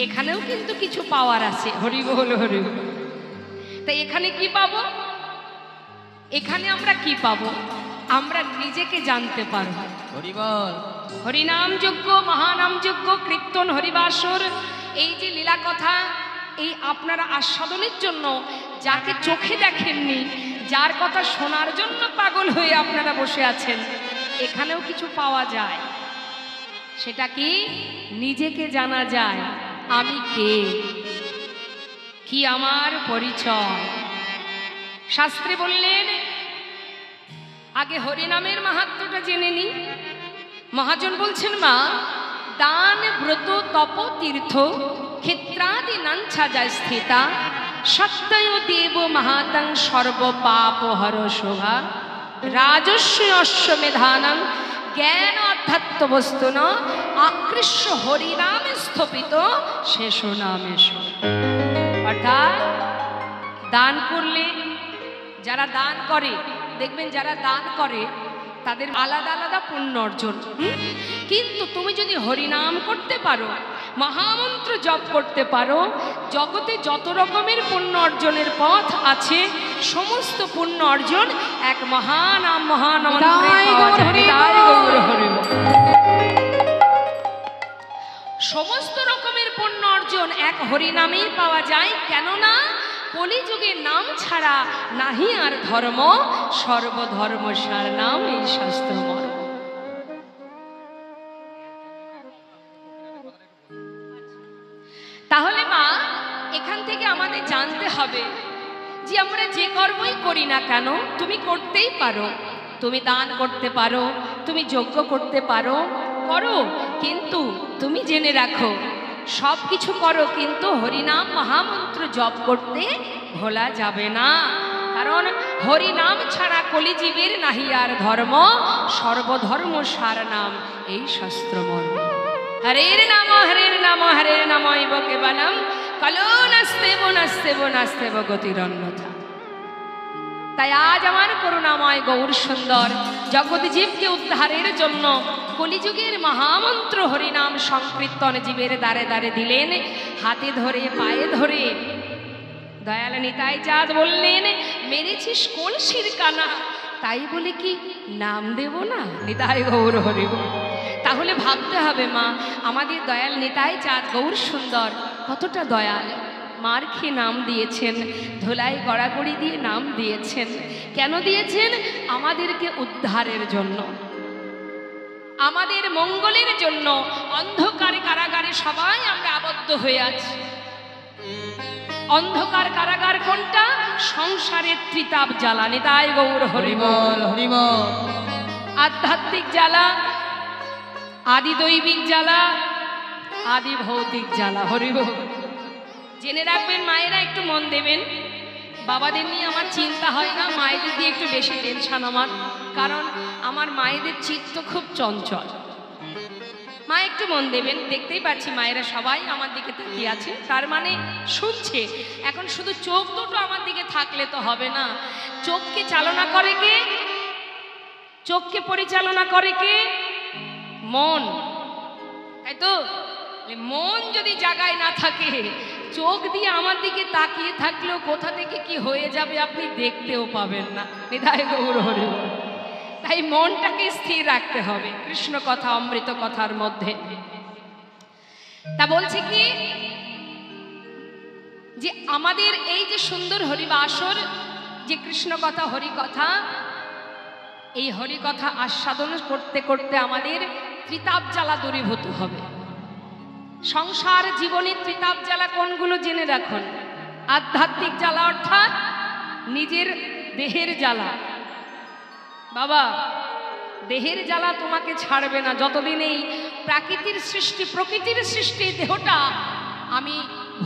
এখানেও কিন্তু কিছু পাওয়ার আছে। হরি বল হরি বল। তাই এখানে কি পাবো? এখানে আমরা কি পাবো? আমরা নিজেকে জানতে পারবো। হরি বল। হরিনাম যজ্ঞ, মহানাম যজ্ঞ, কীর্তন, হরিবাসর, এই যে লীলা কথা, এই আপনারা আস্বাদনের জন্য যাকে চোখে দেখেননি, যার কথা শোনার জন্য পাগল হয়ে আপনারা বসে আছেন, এখানেও কিছু পাওয়া যায়। সেটা কি? নিজেকে জানা যায়। আমি কে, কি আমার পরিচয়। শাস্ত্রে বললেন আগে হরিনামের মাহাত্ম্যটা জেনে নি। মহাজন বলছেন, মা, দান ব্রত তপ তীর্থ ক্ষেত্রাদি নাঞ্ছা যায় স্থিতা সত্যয় দেব মাহাতাং সর্ব পাপ হর শোভা রাজস্ব অশ্বমেধানাং জ্ঞান অধ্যাত্ম বস্তু ন আকৃষ্ট হরিনামে স্থপিত শেষ নামেশ। অর্থাৎ দান করলে, যারা দান করে, দেখবেন যারা দান করে তাদের আলাদা আলাদা পুণ্য অর্জন। কিন্তু তুমি যদি হরিনাম করতে পারো, মহামন্ত্র জপ করতে পারো, জগতে যত রকমের পুণ্য অর্জনের পথ আছে সমস্ত পুণ্য অর্জন এক মহানাম মহানমন্ত্রে পাওয়া যায়। সমস্ত রকমের পুণ্য অর্জন এক হরিনামেই পাওয়া যায়। কেননা কলিযুগে নাম ছাড়া নাহি আর ধর্ম, সর্বধর্ম সার নাম এই শাস্ত্র মর্ম। তাহলে মা, এখান থেকে আমাদের জানতে হবে যে আমরা যে কর্মই করি না কেন, তুমি করতেই পারো। তুমি দান করতে পারো, তুমি যজ্ঞ করতে পারো, করো, কিন্তু তুমি জেনে রাখো সব কিছু করো, কিন্তু হরিনাম মহামন্ত্র জপ করতে ভোলা যাবে না। কারণ হরিনাম ছাড়া কলিজীবের নাহি আর ধর্ম, সর্বধর্ম সার নাম এই শাস্ত্র মর্ম। হরের নাম হরের নাম হরের নাম ইব কেবলম কলো নাস্তেব নাস্তেব নাস্তেব গতিরন্যথা। তাই আজ আমার করুণাময় গৌর সুন্দর জগৎ জীবকে উদ্ধারের জন্য কলিযুগের মহামন্ত্র হরিনাম সংকীর্তন জীবের দ্বারে দ্বারে দিলেন, হাতে ধরে পায়ে ধরে। দয়াল নিতাই চাঁদ বললেন, মেরেছিস কলসির কানা, তাই বলে কি নাম দেব না? নিতাই গৌর হরি বল। তাহলে ভাবতে হবে মা, আমাদের দয়াল নিতাই চাঁদ গৌর সুন্দর কতটা দয়াল। মার খেয়ে নাম দিয়েছেন, ধুলাই গড়াগড়ি দিয়ে নাম দিয়েছেন। কেন দিয়েছেন? আমাদেরকে উদ্ধারের জন্য, আমাদের মঙ্গলের জন্য। অন্ধকার কারাগারে সবাই আমরা আবদ্ধ হয়ে আছি। অন্ধকার কারাগার কোনটা? সংসারের ত্রিতাপ জ্বালা। নিতাই গৌর হরি বল হরি বল। আধ্যাত্মিক জ্বালা, আদি দৈবিক জ্বালা, আদি ভৌতিক জ্বালা। হরি বল। জেনে রাখবেন মায়েরা, একটু মন দেবেন। বাবাদের নিয়ে আমার চিন্তা হয় না, মায়েদের দিয়ে একটু বেশি টেনশন আমার। কারণ আমার মায়েদের চিত্ত খুব চঞ্চল। মা একটু মন দেবেন, দেখতেই পাচ্ছি মায়েরা সবাই আমার দিকে তাকিয়ে আছে, তার মানে শুনছে। এখন শুধু চোখ দুটো আমার দিকে থাকলে তো হবে না। চোখকে চালনা করে কে? চোখকে পরিচালনা করে কে? মন, তাই তো? মন যদি জায়গায় না থাকে, চোখ দিয়ে আমার দিকে তাকিয়ে থাকলেও কোথা থেকে কি হয়ে যাবে আপনি দেখতেও পাবেন না। নিতাই গৌর হরি বল। তাই মনটাকে স্থির রাখতে হবে কৃষ্ণ কথা অমৃত কথার মধ্যে। তা বলছে কি যে আমাদের এই যে সুন্দর হরিবাসর, যে কৃষ্ণ কথা হরি কথা, এই হরি কথা আস্বাদন করতে করতে আমাদের ত্রিতাপ জ্বালা দূরীভূত হবে। সংসার জীবনের ত্রিতাপ জ্বালা কোনগুলো জেনে রাখুন। আধ্যাত্মিক জ্বালা অর্থাৎ নিজের দেহের জ্বালা। বাবা, দেহের জ্বালা তোমাকে ছাড়বে না যতদিন এই প্রকৃতির সৃষ্টি দেহটা আমি